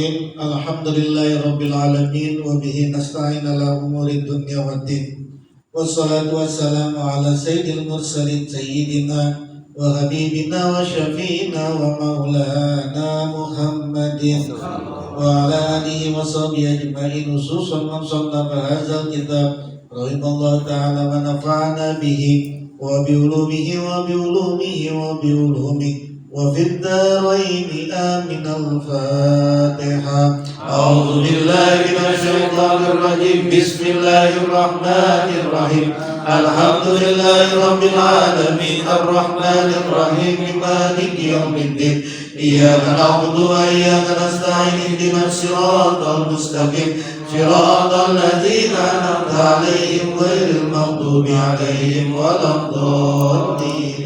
Bismillahirrahmanirrahim. Alhamdulillahirabbil alamin wa bihi nasta'in ala umuri dunya waddin. Wassalatu wassalamu ala sayyidil mursalin sayyidina wa habibina wa syafi'ina wa maulana Muhammadin wa ala alihi wa sahbihi ajma'in, khususan man sannafa hadzal kitab rahimallahu ta'ala wa nafa'ana bihi wa bi ulumihi wa bi ulumihi wa bi ulumihi وفي الدارين آمين. الفاتحة. أعوذ بالله من الشيطان الرجيم. بسم الله الرحمن الرحيم. الحمد لله رب العالمين الرحمن الرحيم مالك يوم الدين. إياك نعبد وإياك نستعين اهدنا الصراط المستقيم صراط الذين أنعمت عليهم غير المغضوب عليهم ولا الضالين.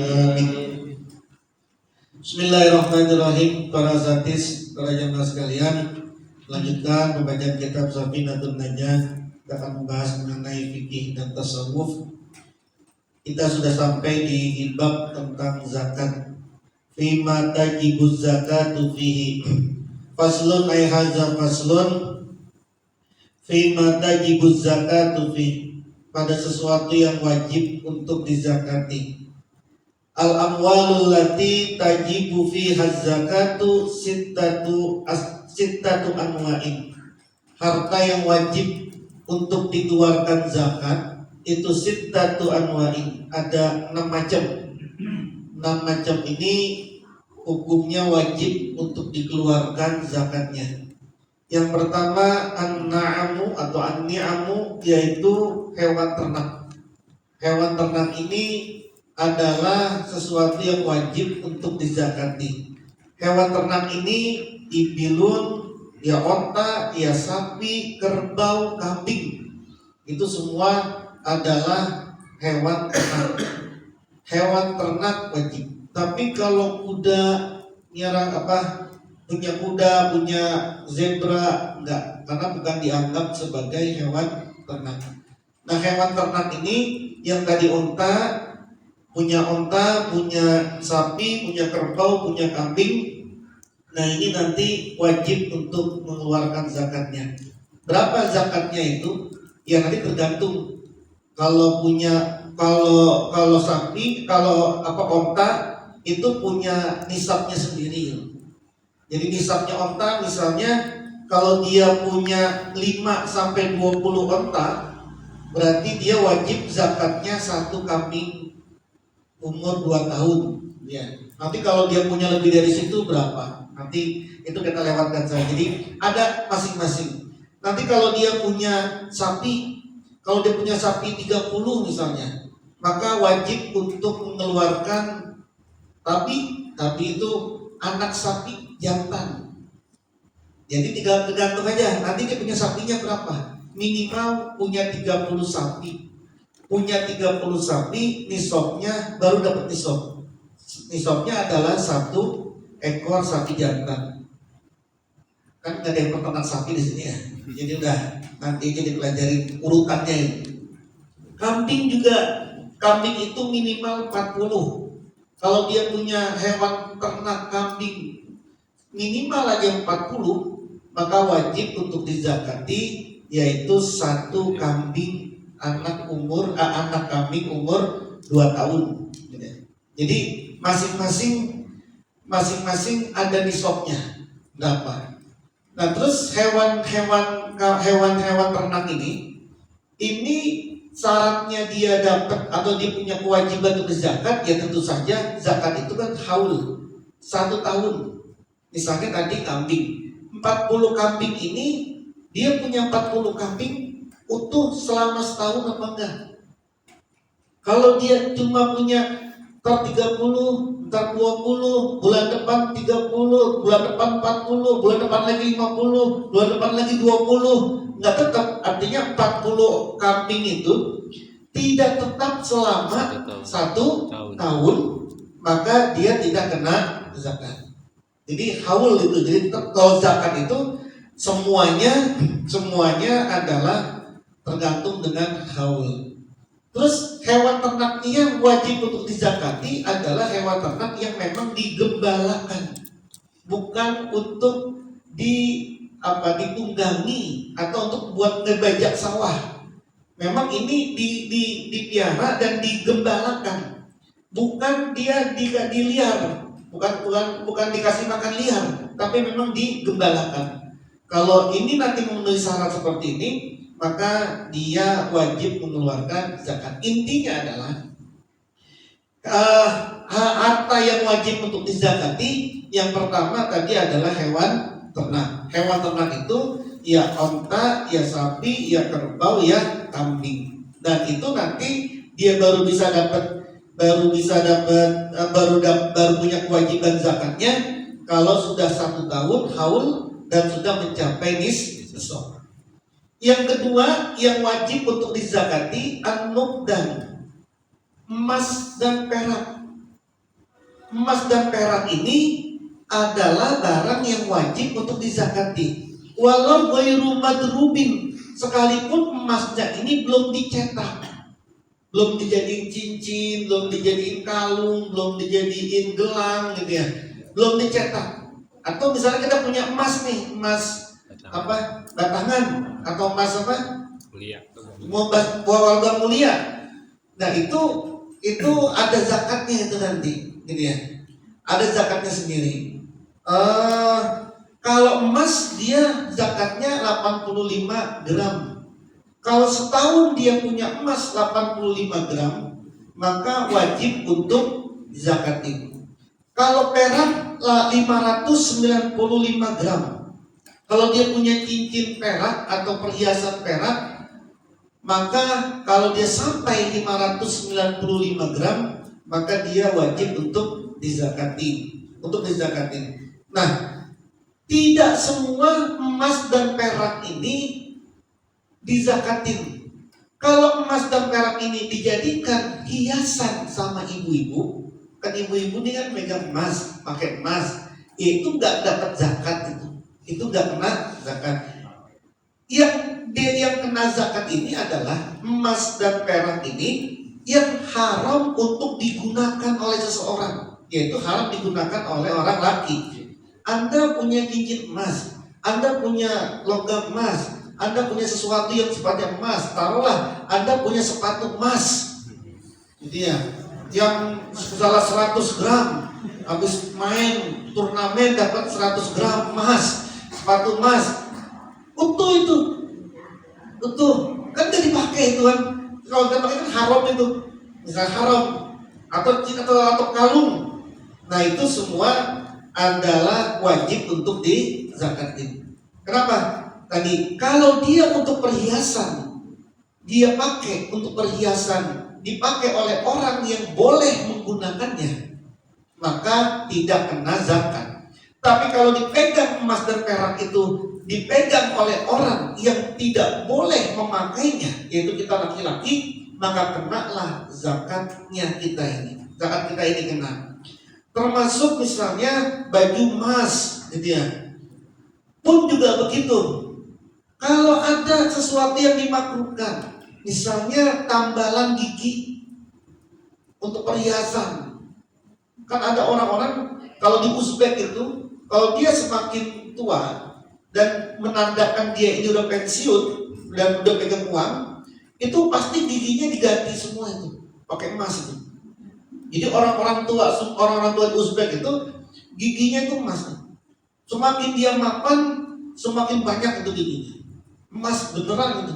Bismillahirrahmanirrahim. Para satis, para jamaah sekalian, lanjutkan pembacaan kitab Safinatun Najah. Kita akan membahas mengenai fikih dan tasawuf. Kita sudah sampai di bab tentang zakat. Fima tajibuz zakatu fihi. Faslun ay hadza faslun. Fima tajibuz zakatu fihi. Pada sesuatu yang wajib untuk dizakati. Al-amwalul lati tajibu fiha zakatu sittatu anwa'in. Harta yang wajib untuk dikeluarkan zakat itu sittatu anwa'in, ada 6 macam. 6 macam ini hukumnya wajib untuk dikeluarkan zakatnya. Yang pertama an-na'amu atau an-ni'amu, yaitu hewan ternak. Hewan ternak ini adalah sesuatu yang wajib untuk dizakati. Hewan ternak ini ibilun, ya onta, ya sapi, kerbau, kambing. Itu semua adalah hewan ternak. Hewan ternak wajib. Tapi kalau kuda, punya kuda, punya zebra, enggak, karena bukan dianggap sebagai hewan ternak. Nah, hewan ternak ini yang tadi onta, punya sapi, punya kerbau, punya kambing. Nah, ini nanti wajib untuk mengeluarkan zakatnya. Berapa zakatnya itu? Ya nanti tergantung. Kalau sapi, onta itu punya nisabnya sendiri. Jadi nisabnya onta misalnya kalau dia punya 5 sampai 20 onta, berarti dia wajib zakatnya 1 kambing umur 2 tahun, ya. Nanti kalau dia punya lebih dari situ berapa? Nanti itu kita lewatkan saja. Jadi ada masing-masing. Nanti kalau dia punya sapi, 30 misalnya, maka wajib untuk mengeluarkan tapi itu anak sapi jantan. Jadi tergantung aja. Nanti dia punya sapinya berapa? Minimal punya 30 sapi. Punya 30 sapi, nisabnya baru dapat nisab. Nisabnya adalah 1 ekor sapi jantan. Kan nggak ada yang peternak sapi di sini ya. Jadi udah nanti jadi dipelajari urutannya ini. Kambing juga, kambing itu minimal 40. Kalau dia punya hewan ternak kambing minimal aja 40, maka wajib untuk dizakati, yaitu 1 kambing anak kambing umur 2 tahun. Jadi masing-masing ada nisabnya berapa. Nah, terus hewan ternak ini syaratnya dia dapat atau dia punya kewajiban untuk zakat, ya tentu saja zakat itu kan haul 1 tahun. Misalnya tadi kambing 40 kambing ini, dia punya 40 kambing utuh selama setahun apa enggak? Kalau dia cuma punya ntar 30, ntar 20, bulan depan 30, bulan depan 40, bulan depan lagi 50, bulan depan lagi 20, enggak tetap. Artinya 40 kambing itu tidak tetap selama 1 tahun, maka dia tidak kena zakat. Jadi haul itu. Jadi kalau zakat itu semuanya adalah tergantung dengan haul. Terus hewan ternaknya yang wajib untuk dizakati adalah hewan ternak yang memang digembalakan, bukan untuk ditunggangi atau untuk buat ngebajak sawah. Memang ini dipiara dan digembalakan. Bukan dia diliar, bukan dikasih makan liar, tapi memang digembalakan. Kalau ini nanti memenuhi syarat seperti ini, maka dia wajib mengeluarkan zakat. Intinya adalah harta yang wajib untuk dizakati, yang pertama tadi adalah hewan ternak. Hewan ternak itu ya onta, ya sapi, ya kerbau, ya kambing. Dan itu nanti dia baru punya kewajiban zakatnya kalau sudah 1 tahun haul dan sudah mencapai nisab. Yang kedua yang wajib untuk dizakati an-nuqdan, emas dan perak. Emas dan perak ini adalah barang yang wajib untuk dizakati. Walau ghairu madrubin, sekalipun emasnya ini belum dicetak, belum dijadiin cincin, belum dijadiin kalung, belum dijadiin gelang gitu ya, belum dicetak. Atau misalnya kita punya emas nih, emas batangan atau emas mulia, warga mulia. Nah itu ada zakatnya itu nanti, gitu ya. Ada zakatnya sendiri. Kalau emas dia zakatnya 85 gram. Kalau setahun dia punya emas 85 gram, maka wajib untuk dizakatin. Kalau perak 595 gram. Kalau dia punya cincin perak atau perhiasan perak, maka kalau dia sampai 595 gram, maka dia wajib untuk dizakatin. Nah, tidak semua emas dan perak ini dizakatin. Kalau emas dan perak ini dijadikan hiasan sama ibu-ibu, kan ibu-ibu ini kan megang emas, pakai emas, itu nggak dapat zakat itu nggak kena zakat. Yang kena zakat ini adalah emas dan perak ini yang haram untuk digunakan oleh seseorang, yaitu haram digunakan oleh orang laki. Anda punya cincin emas, Anda punya logam emas, Anda punya sesuatu yang sifatnya emas. Taruhlah Anda punya sepatu emas, gitu ya, yang salah 100 gram, habis main turnamen dapat 100 gram emas, sepatu emas, utuh kan gak dipakai itu kan. Kalau kita pakai kan haram itu, misalnya haram atau kalung. Nah itu semua adalah wajib untuk dizakatin. Kenapa? Tadi kalau dia untuk perhiasan, dia pakai untuk perhiasan, dipakai oleh orang yang boleh menggunakannya, maka tidak kena zakat. Tapi kalau dipegang emas dan perak itu dipegang oleh orang yang tidak boleh memakainya, yaitu kita laki-laki, maka kenalah zakatnya kita ini. Zakat kita ini kena. Termasuk misalnya baju emas, gitu ya. Pun juga begitu. Kalau ada sesuatu yang dimakruhkan, misalnya tambalan gigi untuk perhiasan. Kan ada orang-orang kalau di Uzbek itu, kalau dia semakin tua dan menandakan dia ini udah pensiun dan udah pegang uang, itu pasti giginya diganti semua itu pakai emas itu. Jadi orang-orang tua di Uzbek itu giginya itu emas. Semakin dia mapan, semakin banyak itu giginya. Emas beneran itu,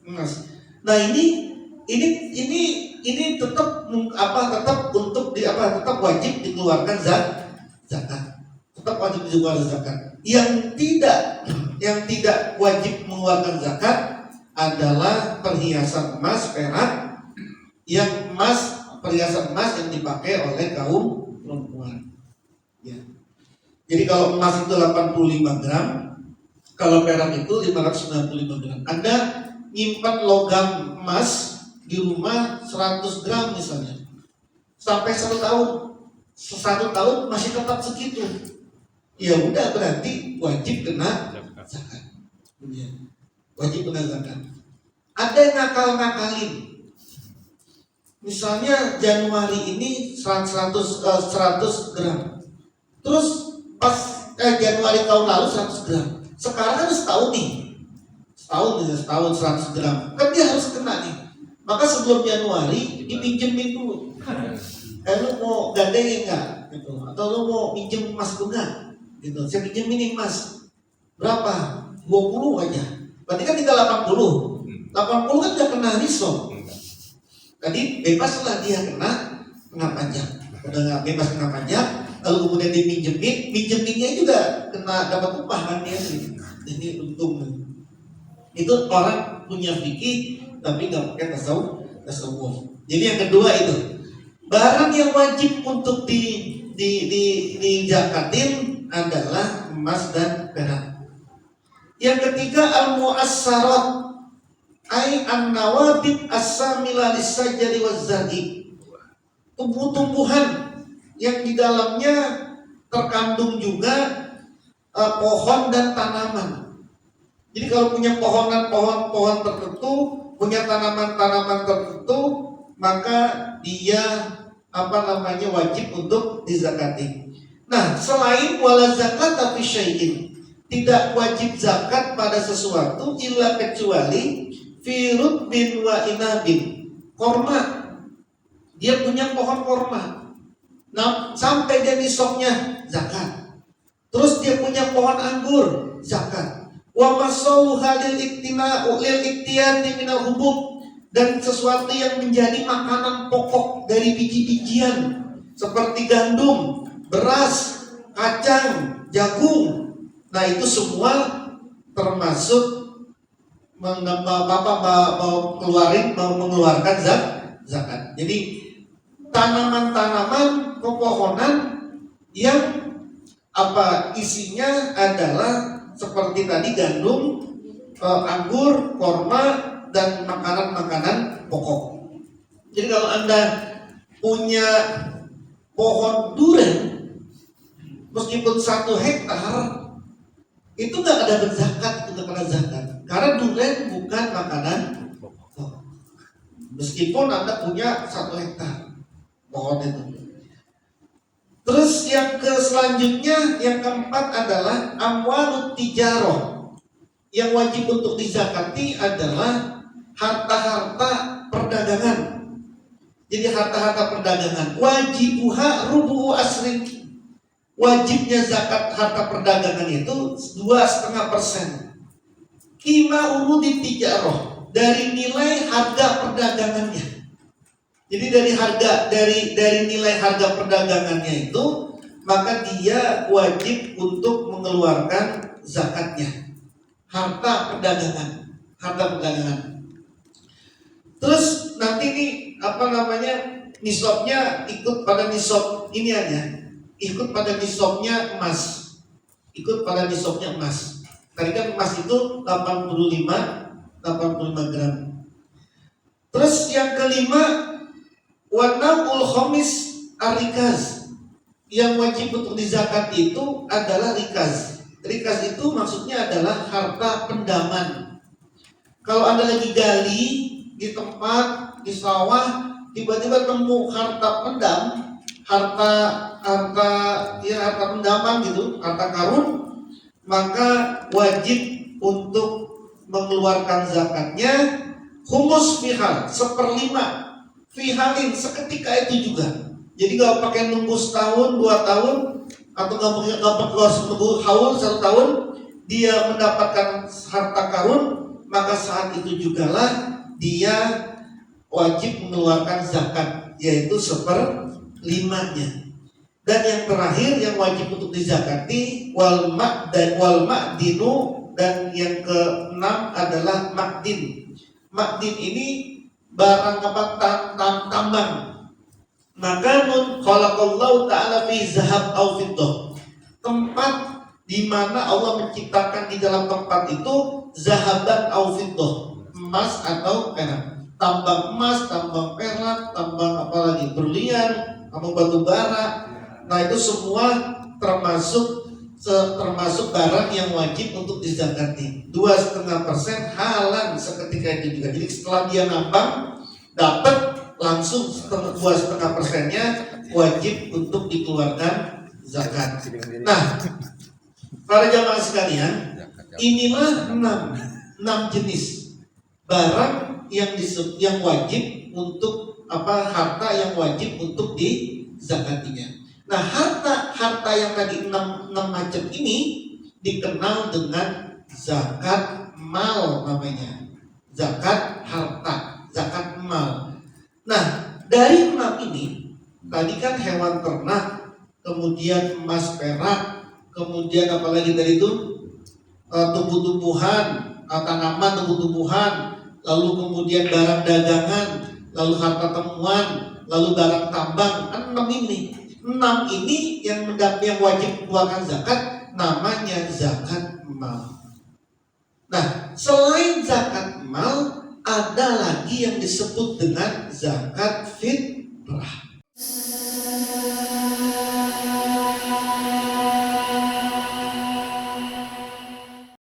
emas. Nah ini tetap untuk tetap wajib dikeluarkan zakat. Tetap wajib dikeluarkan zakat. Yang tidak wajib mengeluarkan zakat adalah perhiasan emas, perak, perhiasan emas yang dipakai oleh kaum perempuan. Ya. Jadi kalau emas itu 85 gram, kalau perak itu 595 gram. Anda nyimpan logam emas di rumah 100 gram misalnya, sampai 1 tahun masih tetap segitu. Ya udah berarti wajib kena zakat. Ya. Wajib kena zakat. Ada yang ngakal-ngakalin. Misalnya Januari ini 100 gram. Terus pas Januari tahun lalu 100 gram. Sekarang kan setahun 100 gram, kan dia harus kena nih. Maka sebelum Januari dipinjemin dulu. Lu mau gandeng enggak? Gitu. Atau lu mau minjem emas enggak? Gitu. Saya pinjemin nih emas. Berapa? 20 aja. Berarti kan tinggal 80. 80 kan udah kena risok. Tadi bebaslah dia kena pajak. Udah nggak bebas kena pajak, lalu kemudian minjeminnya juga kena dapat upah kan dia. Jadi untung. Itu orang punya fikih tapi nggak pakai tasawuf. Jadi yang kedua itu barang yang wajib untuk dijakatin adalah emas dan perak. Yang ketiga al-mu'assarat ai an-nawabit as-samila lis-sajari waz-zar'i. Tumbuh-tumbuhan yang di dalamnya terkandung juga pohon dan tanaman. Jadi kalau punya pohon tertentu, punya tanaman-tanaman tertentu, maka dia wajib untuk dizakati. Nah, selain wala zakata fi syai'in, tidak wajib zakat pada sesuatu illa kecuali fi rutbin wa inabin. Korma, dia punya pohon korma. Nah, sampai dia nisabnya zakat. Terus dia punya pohon anggur, zakat. Wa masauha lil iktiyati minal hubub, dan sesuatu yang menjadi makanan pokok dari biji-bijian seperti gandum, beras, kacang, jagung. Nah, itu semua termasuk mengeluarkan zakat. Jadi tanaman-tanaman pepohonan yang isinya adalah seperti tadi gandum, anggur, korma, dan makanan-makanan pokok. Jadi kalau Anda punya pohon durian meskipun 1 hektar, itu nggak ada berzakat, itu nggak kena zakat. Karena durian bukan makanan pokok. Meskipun Anda punya 1 hektar pohon itu. Terus yang selanjutnya, yang keempat adalah amwalut tijarah. Yang wajib untuk dizakati adalah harta-harta perdagangan. Jadi harta-harta perdagangan wajibuha rubu'u asrin. Wajibnya zakat harta perdagangan itu 2,5%. Kima urudi tijarah, dari nilai harga perdagangannya. Jadi dari nilai harga perdagangannya itu, maka dia wajib untuk mengeluarkan zakatnya. Harta perdagangan. Terus nanti ini nisabnya ikut pada nisab ini aja. Ikut pada nisabnya emas. Tadi kan emas itu 85 gram. Terus yang kelima, wanaul khomis ar-rikaz. Yang wajib untuk dizakat itu adalah rikaz. Rikaz itu maksudnya adalah harta pendaman. Kalau Anda lagi gali di tempat, di sawah, tiba-tiba temu harta pendam, harta pendaman gitu, harta karun, maka wajib untuk mengeluarkan zakatnya humus fihal, 1/5 fihalin, seketika itu juga. Jadi gak pakai nunggu setahun, 2 tahun, atau gak harus nunggu haul 1 tahun, dia mendapatkan harta karun, maka saat itu jugalah dia wajib mengeluarkan zakat, yaitu 1/5-nya. Dan yang terakhir yang wajib untuk dizakati wal ma'dinu, dan yang ke-6 adalah ma'din. Ma'din ini barang tambang. Maka khalaqallahu ta'ala fi zahab au fiddah. Tempat di mana Allah menciptakan di dalam tempat itu zahaban au fiddah, emas atau perak. Tambang emas, tambang perak, tambang apalagi berlian, tambang batu bara. Nah, itu semua termasuk barang yang wajib untuk dizakati. 2,5% halan seketika itu juga. Jadi setelah dia nambang dapat, langsung 2,5%-nya wajib untuk dikeluarkan zakat. Nah, para jamaah sekalian, Inilah enam jenis barang yang wajib untuk harta yang wajib untuk dizakatinya. Nah, harta yang tadi enam macam ini dikenal dengan zakat mal namanya. Zakat harta, zakat mal. Nah, dari enam ini tadi kan hewan ternak, kemudian emas perak, kemudian apalagi tadi itu tumbuh-tumbuhan, tanaman tumbuh-tumbuhan, lalu kemudian barang dagangan, lalu harta temuan, lalu barang tambang. Enam ini yang wajib mengeluarkan zakat namanya zakat mal. Nah, selain zakat mal ada lagi yang disebut dengan zakat fitrah.